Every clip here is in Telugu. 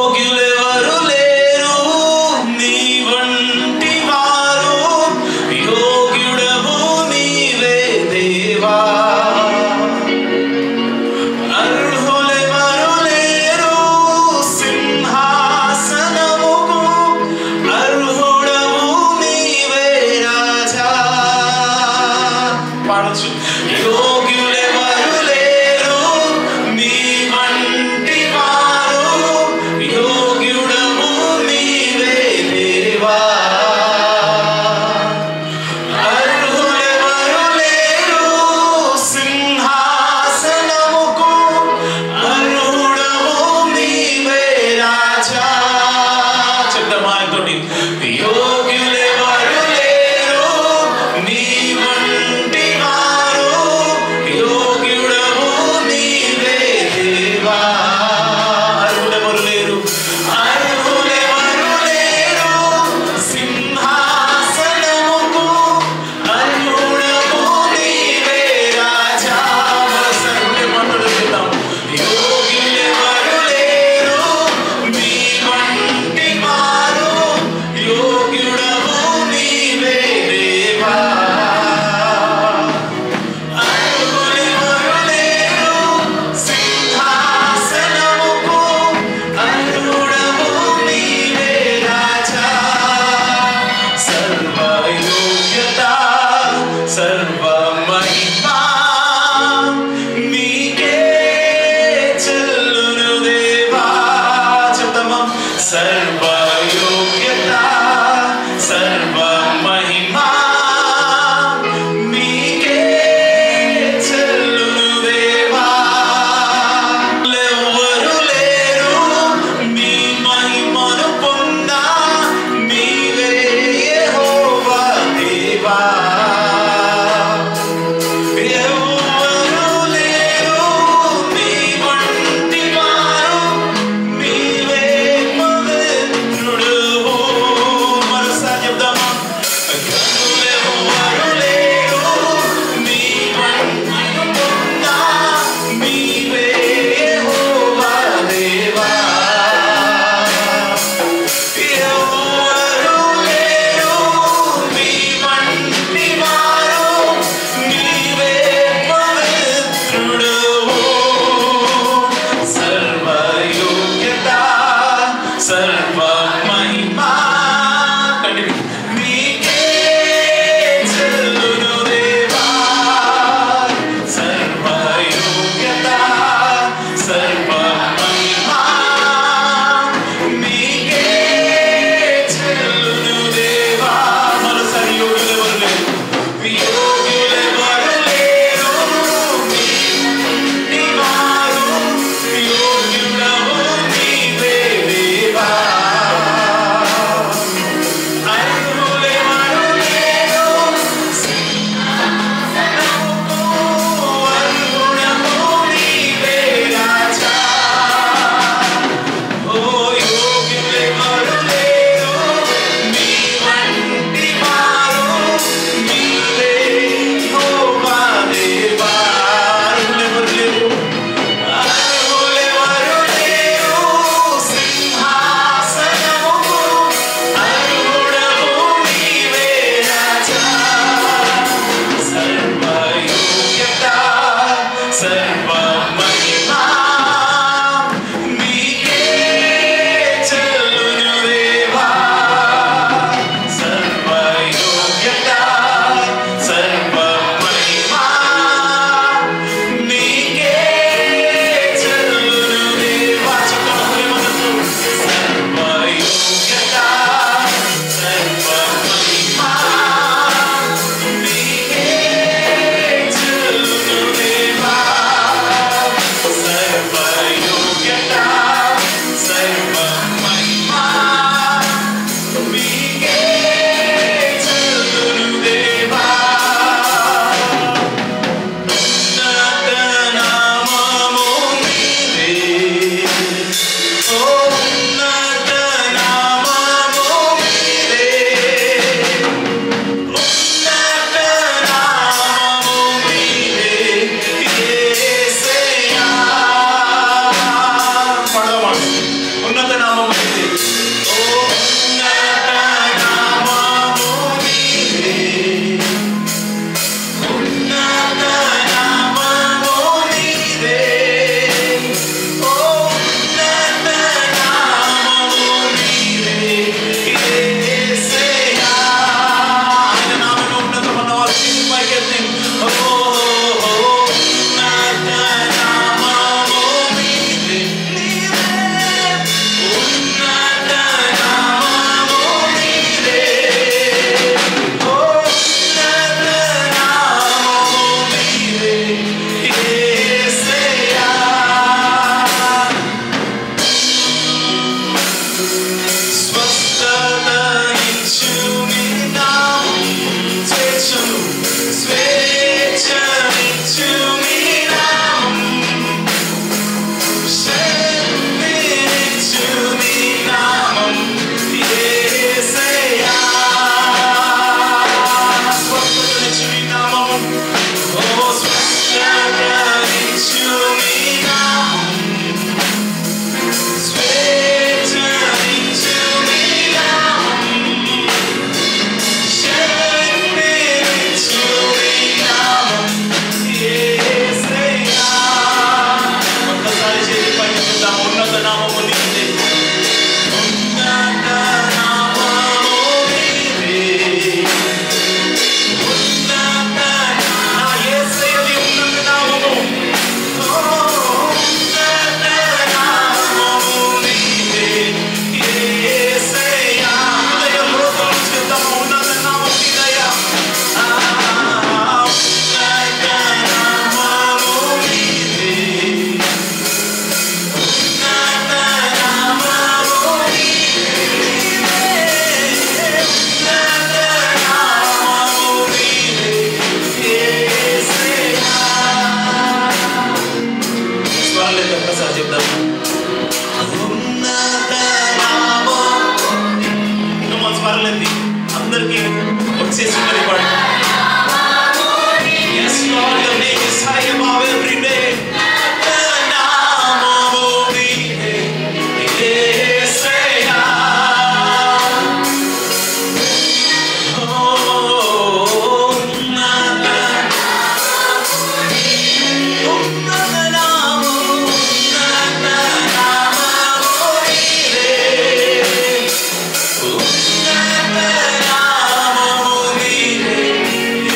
యోగ్యులెవరు లేరు నీ వంటి వారు, యోగ్యుడవు నీవే దేవా. అర్హులెవరు లేరు సింహాసనముకు, అర్హుడవు నీవే రాజా. పాడొచ్చు. యోగ్యులెవరు లేరు నీ వంటి వారు, యోగ్యుడవు నీవే దేవా. అర్హులెవరు లేరు సింహాసనముకు, అర్హుడవు నీవే రాజా. చెప్తామా ఆయనతోటి. యోగ్యులెవరు లేరు నీ వంటి వారు, యోగ్యుడవు నీవే దేవా. అర్హులెవరు లేరు, అర్హులెవరు లేరు సింహాసనముకు, అర్హుడవు నీవే రాజా. సర్వుడే మాట్లాడుతున్నాం. యోగ్యులెవరు లేరు నీ వంటి వారు, యోగ్యుడవు నీవే దేవా. అర్హులెవరు లేరు సింహాసనముకు, అర్హుడవు నీవే రాజా. సర్వ యోగ్యత సర్వ మహిమ నీకే చెల్లును దేవా. చెప్తామా. సర్వ యోగ్యత సర్వ మహిమ నీకే చెల్లును దేవా. ఎవరు లేరు నీ మహిమను పొందా, నీవే యెహోవా దేవా. ఎవరు లేరు నీ వంటి వారు, నీవే పవిత్రుడవు. నామము నీదే. ఓ ఉన్నత నామము నీదే. ఉన్నత నామము నీదే. ఓ ఉన్నత నామము నీదే. యేసయ్యా. ఆయన నామములో ఉన్నతమైన వారు చేతులు పైకెత్తి ఓ ఉన్నత నామము నీదే. ఉన్నత నామము నీదే. ఓ ఉన్నత నామము నీదే. యేసయ్యా. స్వస్థత ఇచ్చు నీ నామం. స్వేచ్ఛనిచ్చు నీ నామం. శక్తినిచ్చు నీ నామం. యేసయ్యా. స్వస్థతనిచ్చు నీ నామం. ఓ స్వస్థతనిచ్చు నీ నామం. స్వేచ్ఛనిచ్చు నీ నామం. శక్తినిచ్చు నీ నామం. యేసయ్యా. ఒక్కసారి చేతి పైకి చూద్దాం. ఉన్నత నామము నీదే. ఉన్నత నామము నీదే. ఉన్నత నా యేసయ్యది ఉన్నత నామము. ఓ ఉన్నత నామము నీదే. యేసయ్యా. హృదయపూర్వకంగా చెప్తాము. ఉన్నత నామము నీదయ్యా. ఉన్నత నామము నీదే. ఉన్నత నామము నీదే. ఉన్నత నామము నీదే. యేసయ్యా. స్వరాలతో ఒక్కసారి చెప్తాము. ఉన్నత నామము. మనం స్వరాలెత్తి అందరికీ వచ్చేసి మరి పాడు. Yes, Lord, your name is high above every name. నామము నీదే. యేసయ్యా. ఓ ఉన్నత ఉన్నత నామము. ఉన్నత నామము నీదే. ఉన్నత నామము నీదే.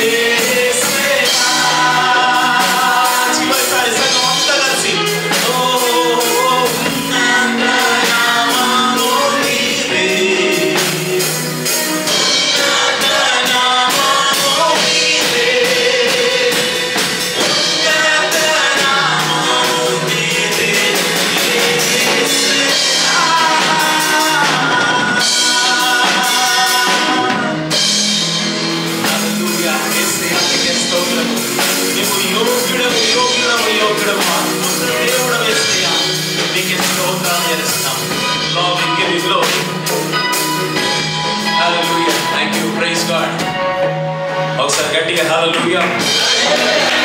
యేసయ్యా. చివరిసారి సంఘం అంతా కలిసి ఓ ఉన్నత నామము నీదే. ఉన్నత నామము నీదే. ఉన్నత నామము నీదే. యేసయ్యా. హల్లెలూయా. యేసయ్యా నీకే స్తోత్రము. నీవు యోగ్యుడవు, యోగ్యుడవు, యోగ్యుడవు. అద్భుత దేవుడవు యేసయ్యా. నీకే స్తోత్రాలు చేస్తున్నాం. Lord, we give you glory. Hallelujah. Thank you. Praise God. ఒకసారి గట్టిగా hallelujah.